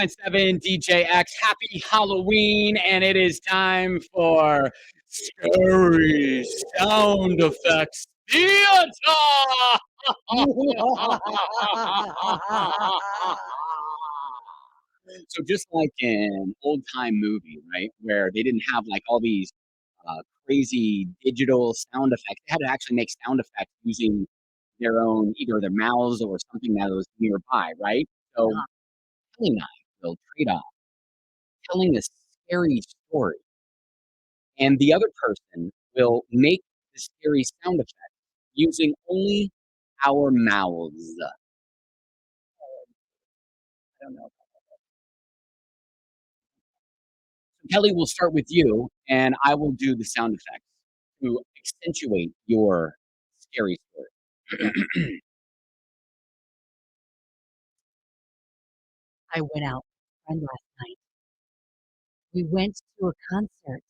7 DJ X. Happy Halloween, and it is time for Scary Sound Effects Theater. So just like an old time movie, right, where they didn't have like all these crazy digital sound effects, they had to actually make sound effects using their own either their mouths or something that was nearby, right? So Kelly and I will trade off telling a scary story, and the other person will make the scary sound effect using only our mouths. I don't know. Kelly will start with you, and I will do the sound effects to accentuate your scary story. I went out with a friend last night. We went to a concert.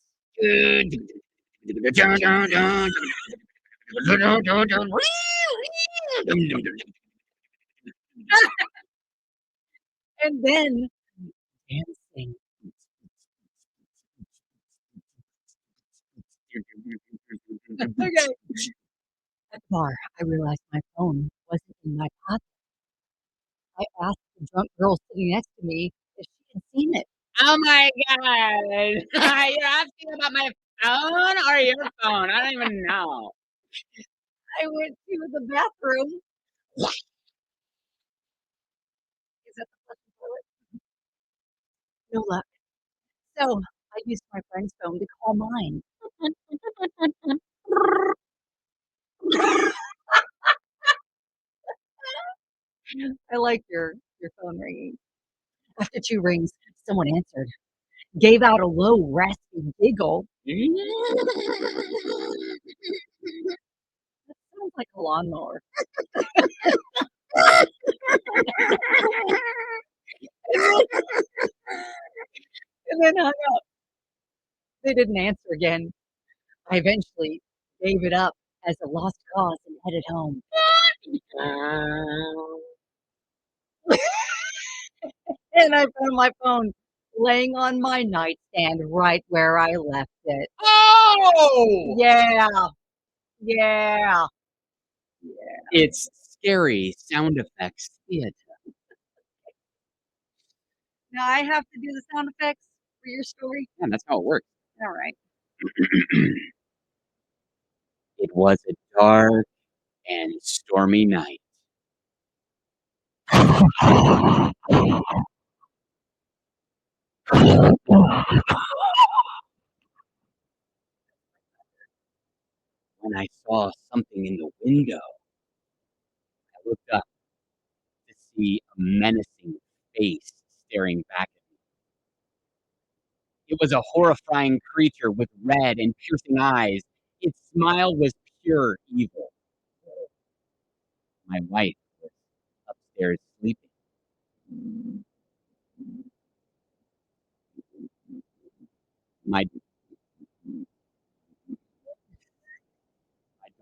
And then dancing. Okay. At the bar, I realized my phone wasn't in my pocket. I asked the drunk girl sitting next to me if she had seen it. Oh my god! You're asking about my phone or your phone? I don't even know. I went to the bathroom. Is that the flushing toilet? No luck. So I used my friend's phone to call mine. I like your phone ringing. After 2 rings, someone answered, gave out a low, raspy giggle. That sounds like a lawnmower. And then hung up. They didn't answer again. I eventually gave it up as a lost cause and headed home. And I found my phone laying on my nightstand right where I left it. Oh! Yeah. Yeah. It's scary sound effects theater. Now I have to do the sound effects for your story? Yeah, that's how it works. All right. It was a dark and stormy night. When I saw something in the window, I looked up to see a menacing face staring back at me. It was a horrifying creature with red and piercing eyes. Its smile was pure evil. My wife was upstairs sleeping. My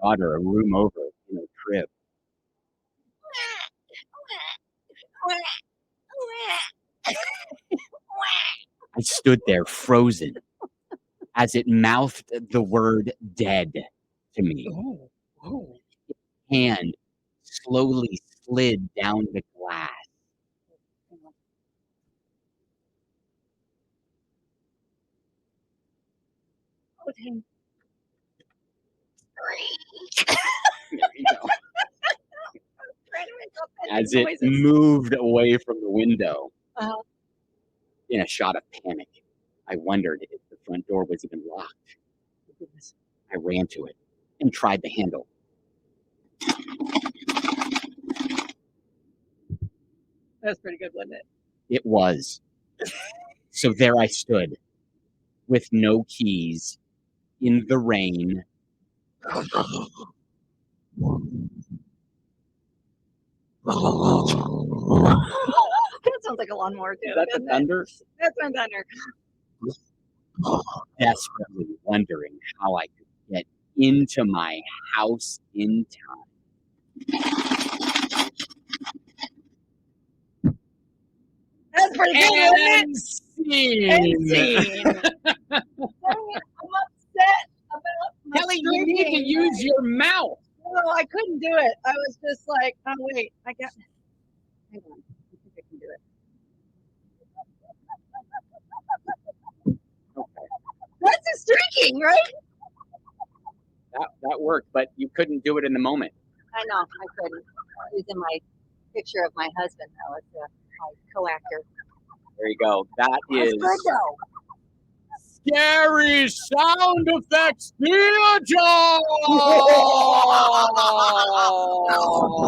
daughter a room over in her crib. I stood there frozen as it mouthed the word dead to me. Oh. Hand slowly slid down the glass. Oh, dang. There you go. As it moved away from the window, Uh-huh. in a shot of panic, I wondered if the front door was even locked. I ran to it and tried the handle. That's pretty good, wasn't it? It was. So there I stood, with no keys, in the rain. That sounds like a lawnmower too. Is that the thunder? That's my thunder. Desperately wondering how I could get into my house in time. That's pretty good, wasn't it? And scene. And scene. Dang it, I'm upset about my Kelly, you need to drinking. use your mouth. No, I couldn't do it. I was just like, oh wait, hang on. I think I can do it. Okay. That's just drinking, right? That worked, but you couldn't do it in the moment. I know, I couldn't. Using my picture of my husband now as my co-actor. There you go. That That's is good though. Scary Sound Effects Theater.